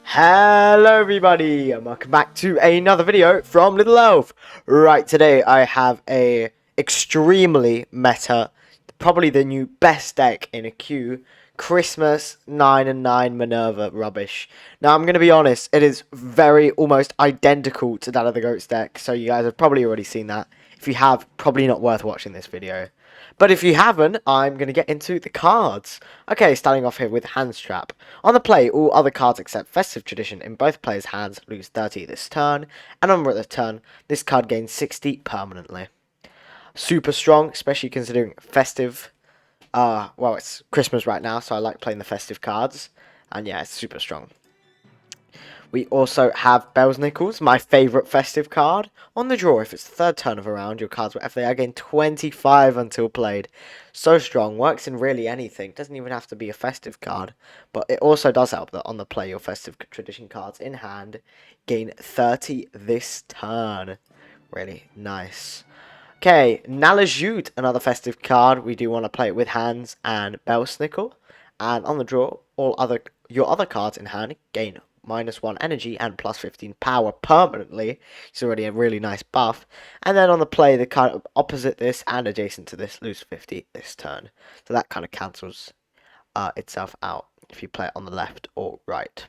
Hello everybody and welcome back to another video from Little Elf. Right, today I have a extremely meta, probably the new best deck in a queue, Christmas 9 and 9 Minerva rubbish. Now I'm going to be honest, it is very almost identical to that of the Goats deck, so you guys have probably already seen that. If you have, probably not worth watching this video. But if you haven't, I'm going to get into the cards. Okay, starting off here with Handstrap. On the play, all other cards except Festive Tradition in both players' hands lose 30 this turn, and on the turn, this card gains 60 permanently. Super strong, especially considering Festive. Well, it's Christmas right now, so I like playing the Festive cards. And yeah, it's super strong. We also have Bells Nickels, my favourite festive card. On the draw, if it's the third turn of a round, your cards, whatever they are, gain 25 until played. So strong, works in really anything. Doesn't even have to be a festive card. But it also does help that on the play, your festive tradition cards in hand gain 30 this turn. Really nice. Okay, Nalajute, another festive card. We do want to play it with hands and Bellsnickle. And on the draw, your other cards in hand gain -1 energy and +15 power permanently. It's already a really nice buff. And then on the play, the card opposite this and adjacent to this lose 50 this turn. So that kind of cancels itself out if you play it on the left or right.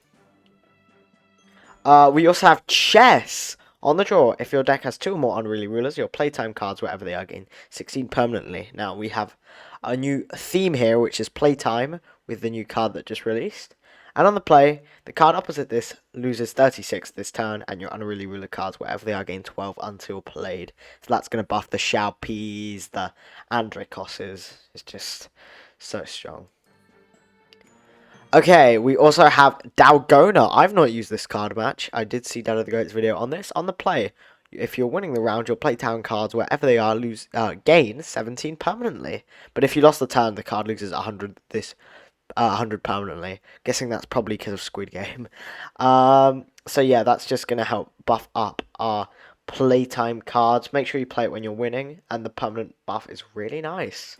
We also have Chess. On the draw, if your deck has 2 or more Unruly Rulers, your playtime cards, wherever they are, gain 16 permanently. Now, we have a new theme here, which is playtime, with the new card that just released. And on the play, the card opposite this loses 36 this turn, and your Unruly Ruler cards, wherever they are, gain 12 until played. So that's going to buff the Xiaopis, the Andrikoses. It's just so strong. Okay, we also have Dalgona. I've not used this card match. I did see Dan of the Goats video on this. On the play, if you're winning the round, your playtown cards, wherever they are, gain 17 permanently. But if you lost the turn, the card loses 100 permanently. Guessing that's probably because of Squid Game. So yeah, that's just going to help buff up our playtime cards. Make sure you play it when you're winning, and the permanent buff is really nice.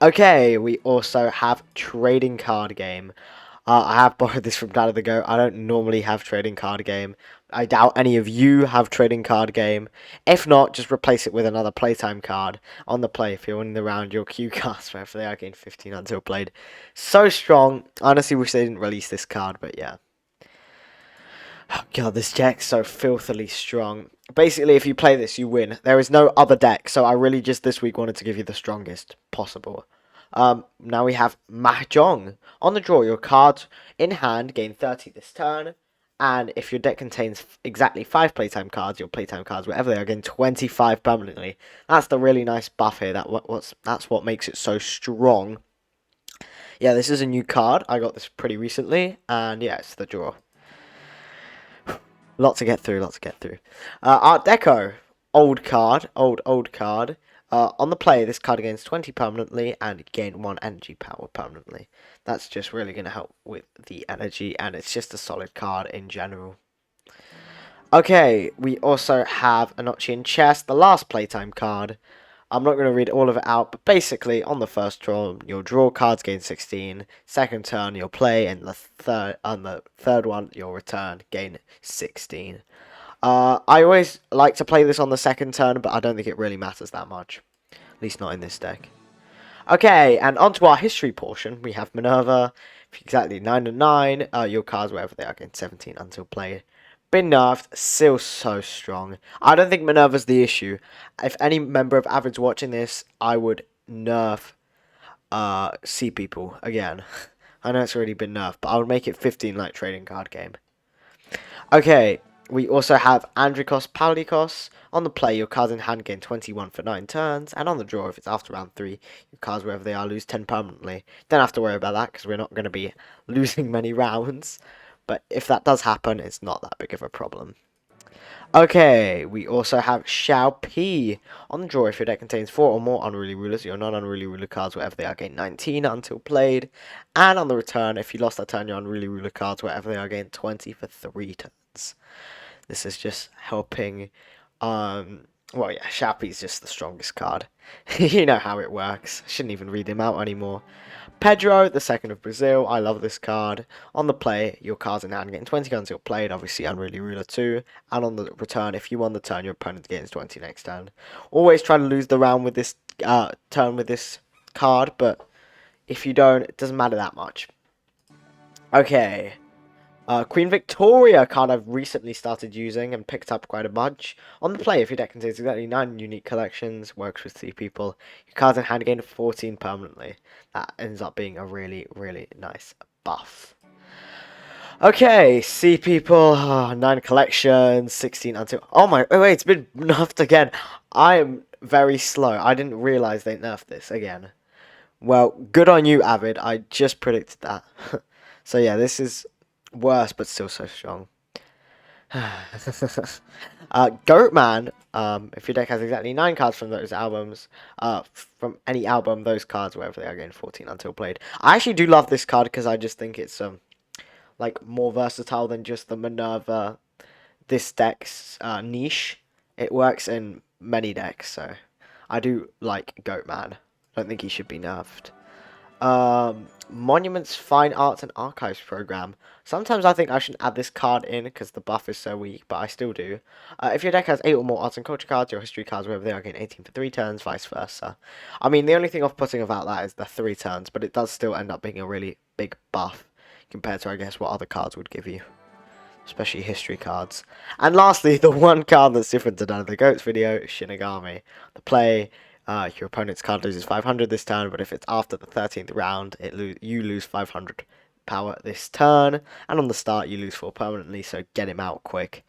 Okay, we also have Trading Card Game. I have borrowed this from Dad of the Goat. I don't normally have Trading Card Game. I doubt any of you have Trading Card Game. If not, just replace it with another Playtime card. On the play, if you're winning the round, your Q cards, wherever they are, gain 15 until played. So strong. Honestly, wish they didn't release this card, but yeah. Oh god, this deck's so filthily strong. Basically, if you play this, you win. There is no other deck, so I really just this week wanted to give you the strongest possible. Now we have Mahjong. On the draw, your cards in hand gain 30 this turn. And if your deck contains exactly 5 playtime cards, your playtime cards, whatever they are, gain 25 permanently. That's the really nice buff here. That's what makes it so strong. Yeah, this is a new card. I got this pretty recently. And yeah, it's the draw. Lot to get through, Art Deco, old card. On the play, this card gains 20 permanently and gain 1 energy power permanently. That's just really going to help with the energy, and it's just a solid card in general. Okay, we also have Enochian Chess, the last playtime card. I'm not going to read all of it out, but basically, on the first draw, your draw cards gain 16. Second turn, you'll play, and on the third one, you'll return, gain 16. I always like to play this on the second turn, but I don't think it really matters that much. At least not in this deck. Okay, and onto our history portion. We have Minerva, exactly 9 and 9. Your cards, wherever they are, gain 17 until played. Been nerfed, still so strong. I don't think Minerva's the issue. If any member of Avid's watching this, I would nerf Sea People again. I know it's already been nerfed, but I would make it 15 like Trading Card Game. Okay, we also have Andrikos Paulikos. On the play, your cards in hand gain 21 for 9 turns, and on the draw, if it's after round 3, your cards, wherever they are, lose 10 permanently. Don't have to worry about that, because we're not going to be losing many rounds. But if that does happen, it's not that big of a problem. Okay, we also have Xiaopi. On the draw, if your deck contains 4 or more Unruly Rulers, your non-Unruly Ruler cards, wherever they are, gain 19 until played. And on the return, if you lost that turn, your Unruly Ruler cards, wherever they are, gain 20 for 3 turns. This is just helping Well, yeah, Shappy's just the strongest card. You know how it works. Shouldn't even read him out anymore. Pedro, the second of Brazil. I love this card. On the play, your cards in hand getting 20 guns you're played, obviously Unruly Ruler 2. And on the return, if you won the turn, your opponent gains 20 next turn. Always try to lose the round with this turn with this card, but if you don't, it doesn't matter that much. Okay. Queen Victoria card I've recently started using and picked up quite a bunch. On the play, if your deck contains exactly 9 unique collections, works with 3 people, your cards in hand gain 14 permanently. That ends up being a really, really nice buff. Okay, see people, 9 collections, 16 until... Oh my, wait, it's been nerfed again. I am very slow. I didn't realize they nerfed this again. Well, good on you, Avid. I just predicted that. So yeah, this is worse, but still so strong. Goatman, if your deck has exactly 9 cards from those albums, from any album, those cards, wherever they are, gain 14 until played. I actually do love this card because I just think it's like more versatile than just the Minerva. This deck's niche. It works in many decks, so I do like Goatman. I don't think he should be nerfed. Monuments, Fine Arts, and Archives program. Sometimes I think I should add this card in because the buff is so weak, but I still do. If your deck has 8 or more arts and culture cards, your history cards, wherever they are, gain 18 for 3 turns, vice versa. I mean, the only thing off-putting about that is the 3 turns, but it does still end up being a really big buff compared to, I guess, what other cards would give you. Especially history cards. And lastly, the one card that's different to none of the GOATS video, Shinigami. The play... your opponent's card loses 500 this turn, but if it's after the 13th round, you lose 500 power this turn, and on the start you lose 4 permanently, so get him out quick.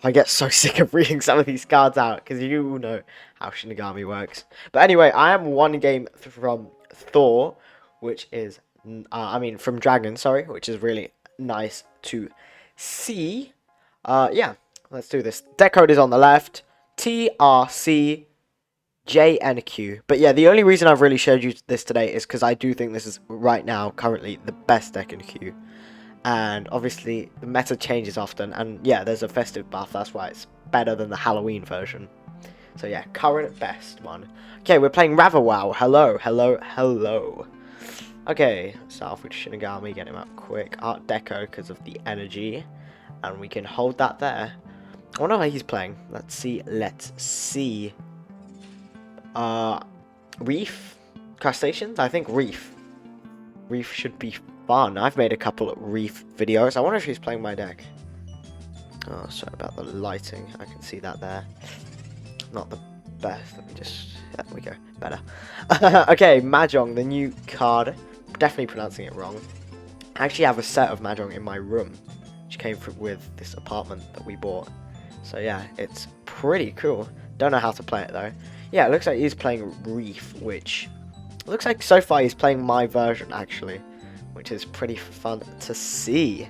I get so sick of reading some of these cards out, because you know how Shinigami works. But anyway, I am 1 game from Thor, which is, from Dragon, sorry, which is really nice to see. Yeah, let's do this. Deck code is on the left, TRC JNQ. But yeah, the only reason I've really showed you this today is because I do think this is right now currently the best deck in Q. And obviously the meta changes often, and yeah, there's a festive buff, that's why it's better than the Halloween version. So yeah, current best one. Okay, we're playing Ravawow. Hello, hello, hello. Okay, start off with Shinigami, get him up quick. Art Deco because of the energy. And we can hold that there. I wonder how he's playing. Let's see, let's see. Reef? Crustaceans? I think Reef. Reef should be fun. I've made a couple of Reef videos. I wonder if he's playing my deck. Oh, sorry about the lighting. I can see that there. Not the best. Let me just... There we go. Better. Okay, Mahjong, the new card. Definitely pronouncing it wrong. I actually have a set of Mahjong in my room, which came with this apartment that we bought. So yeah, it's pretty cool. Don't know how to play it though. Yeah, it looks like he's playing Reef, which looks like so far he's playing my version actually, which is pretty fun to see.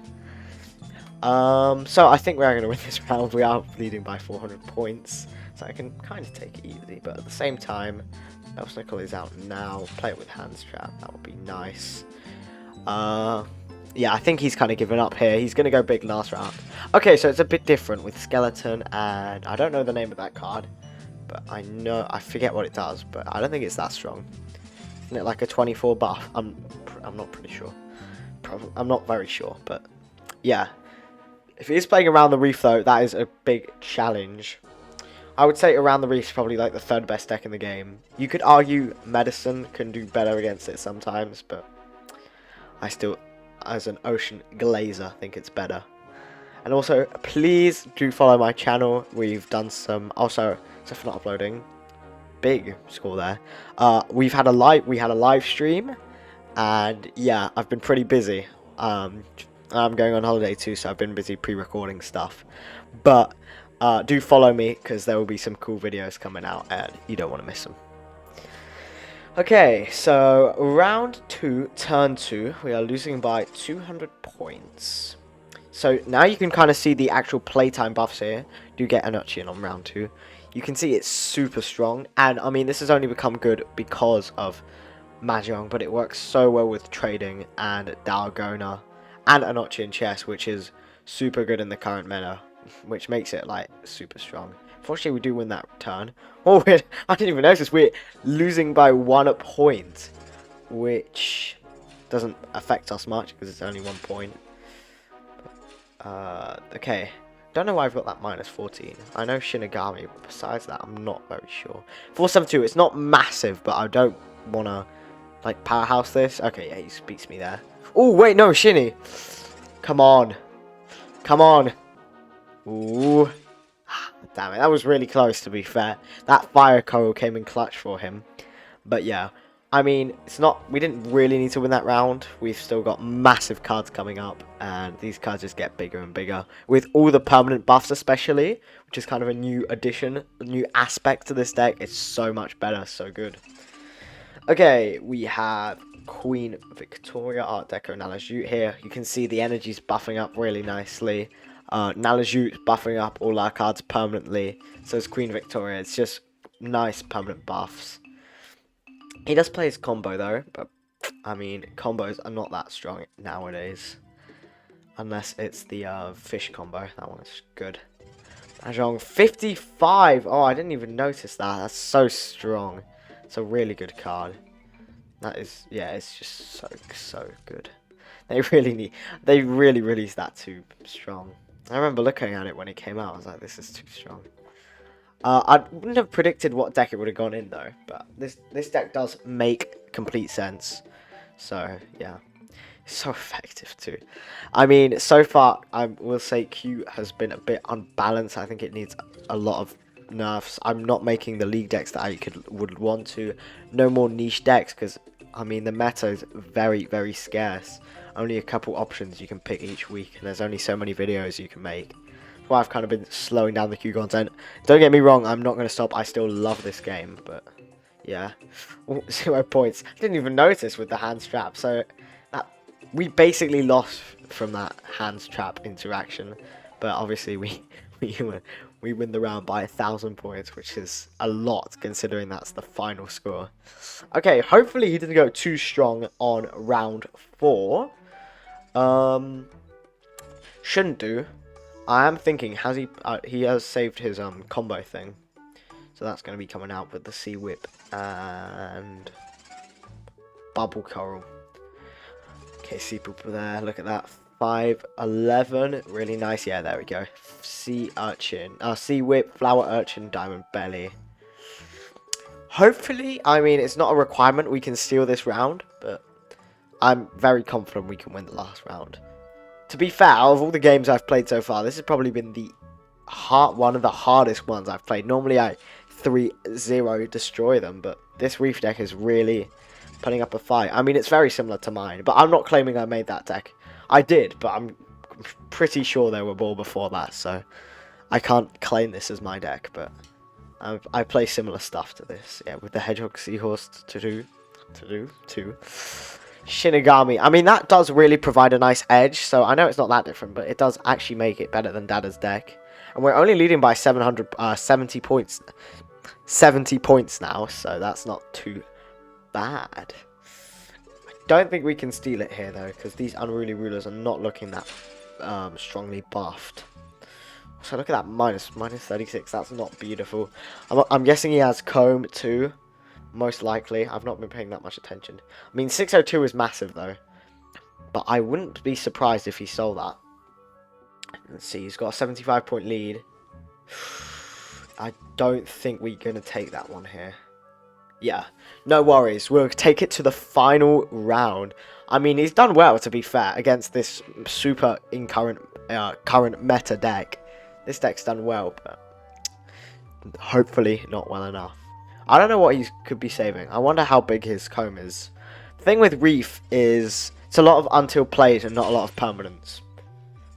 So I think we're going to win this round. We are leading by 400 points, so I can kind of take it easy, but at the same time, Elsnickel is out now. Play it with Handstrap, that would be nice. Yeah, I think he's kind of given up here. He's going to go big last round. Okay, so it's a bit different with Skeleton, and I don't know the name of that card. But I forget what it does, but I don't think it's that strong. Isn't it like a 24 buff? I'm not pretty sure. I'm not very sure, but yeah. If he is playing Around the Reef though, that is a big challenge. I would say Around the Reef is probably like the 3rd best deck in the game. You could argue Medicine can do better against it sometimes, but I still, as an Ocean Glazer, think it's better. And also, please do follow my channel. We've done some, also, except for not uploading, big score there. We had a live stream, and yeah, I've been pretty busy. I'm going on holiday too, so I've been busy pre-recording stuff. But do follow me because there will be some cool videos coming out, and you don't want to miss them. Okay, so round 2, turn 2, we are losing by 200 points. So now you can kind of see the actual playtime buffs here. Do get Enochian on round 2. You can see it's super strong, and I mean this has only become good because of Mahjong, but it works so well with trading and Dalgona and Enochian chess, which is super good in the current meta, which makes it like super strong. Fortunately, we do win that turn. Oh, I didn't even notice. We're losing by 1 point, which doesn't affect us much because it's only 1 point. Okay. Don't know why I've got that minus 14. I know Shinigami, but besides that, I'm not very sure. 472, it's not massive, but I don't want to, like, powerhouse this. Okay, yeah, he beats me there. Oh, wait, no, Shinny. Come on. Come on. Ooh. Damn it, that was really close, to be fair. That fire coral came in clutch for him. But yeah, I mean, it's not, we didn't really need to win that round. We've still got massive cards coming up, and these cards just get bigger and bigger. With all the permanent buffs especially, which is kind of a new addition, a new aspect to this deck. It's so much better, so good. Okay, we have Queen Victoria Art Deco Nalajute here. You can see the energy's buffing up really nicely. Nalajute's buffing up all our cards permanently. So is Queen Victoria. It's just nice permanent buffs. He does play his combo though, but I mean, combos are not that strong nowadays. Unless it's the fish combo. That one's good. Mahjong 55. Oh, I didn't even notice that. That's so strong. It's a really good card. That is, yeah, it's just so good. They really released that too strong. I remember looking at it when it came out. I was like, this is too strong. I wouldn't have predicted what deck it would have gone in though, but this deck does make complete sense. So yeah, it's so effective too. I mean, so far I will say Q has been a bit unbalanced. I think it needs a lot of nerfs. I'm not making the league decks that I would want to. No more niche decks because I mean the meta is very scarce. Only a couple options you can pick each week, and there's only so many videos you can make. That's why I've kind of been slowing down the Q content. Don't get me wrong, I'm not going to stop. I still love this game, but yeah. Ooh, 0 points. I didn't even notice with the hand strap. So that we basically lost from that hand trap interaction, but obviously we win the round by 1,000 points, which is a lot considering that's the final score. Okay, hopefully he didn't go too strong on round 4. Shouldn't do. I am thinking, has he has saved his combo thing, so that's going to be coming out with the Sea Whip and Bubble Coral. Okay, Sea Pooper there. Look at that. 511, really nice. Yeah, there we go. Sea Urchin, Sea Whip, Flower Urchin, Diamond Belly. Hopefully, I mean, it's not a requirement we can steal this round, but I'm very confident we can win the last round. To be fair, out of all the games I've played so far, this has probably been one of the hardest ones I've played. Normally I 3-0 destroy them, but this Reef deck is really putting up a fight. I mean, it's very similar to mine, but I'm not claiming I made that deck. I did, but I'm pretty sure there were more before that, so I can't claim this as my deck, but I play similar stuff to this. Yeah, with the Hedgehog Seahorse to do too. Shinigami. I mean, that does really provide a nice edge, so I know it's not that different, but it does actually make it better than Dada's deck. And we're only leading by 70 points. 70 points now, so that's not too bad. I don't think we can steal it here, though, because these Unruly Rulers are not looking that strongly buffed. So look at that, minus 36. That's not beautiful. I'm guessing he has Comb, too. Most likely. I've not been paying that much attention. I mean, 602 is massive, though. But I wouldn't be surprised if he stole that. Let's see, he's got a 75-point lead. I don't think we're going to take that one here. Yeah, no worries. We'll take it to the final round. I mean, he's done well, to be fair, against this super current meta deck. This deck's done well, but hopefully not well enough. I don't know what he could be saving. I wonder how big his comb is. The thing with Reef is it's a lot of until played and not a lot of permanents.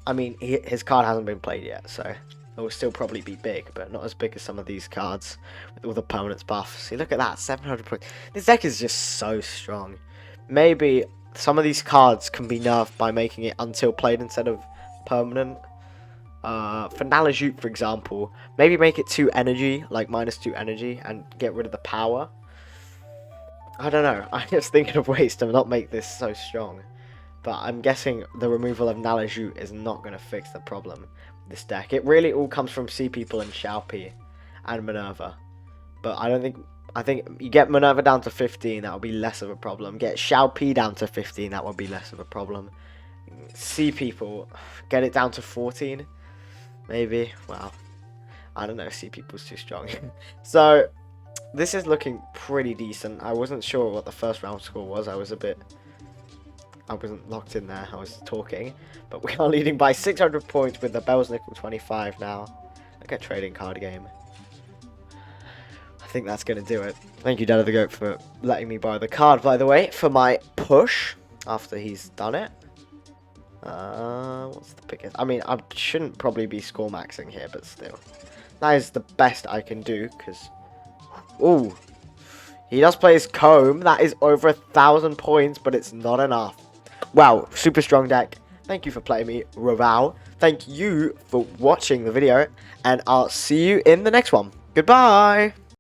I mean, his card hasn't been played yet, so it will still probably be big, but not as big as some of these cards with all the permanents buffs. See, look at that, 700 points. This deck is just so strong. Maybe some of these cards can be nerfed by making it until played instead of permanent. For Nalajute, for example, maybe make it 2 energy, like -2 energy, and get rid of the power. I don't know. I'm just thinking of ways to not make this so strong. But I'm guessing the removal of Nalajute is not going to fix the problem with this deck. It really all comes from Sea People and Xiaopi. and Minerva. But I think you get Minerva down to 15, that would be less of a problem. Get Xiao P down to 15, that would be less of a problem. Sea People, get it down to 14, maybe. Well, I don't know, Sea People's too strong. So, this is looking pretty decent. I wasn't sure what the first round score was. I wasn't locked in there. I was talking. But we are leading by 600 points with the Bells Nickel 25 now. Like a trading card game. I think that's going to do it. Thank you, Dad of the Goat, for letting me borrow the card, by the way, for my push after he's done it. What's the biggest? I mean, I shouldn't probably be score maxing here, but still. That is the best I can do, because... Ooh. He does play his Comb. That is over 1,000 points, but it's not enough. Wow, super strong deck. Thank you for playing me, Raval. Thank you for watching the video, and I'll see you in the next one. Goodbye!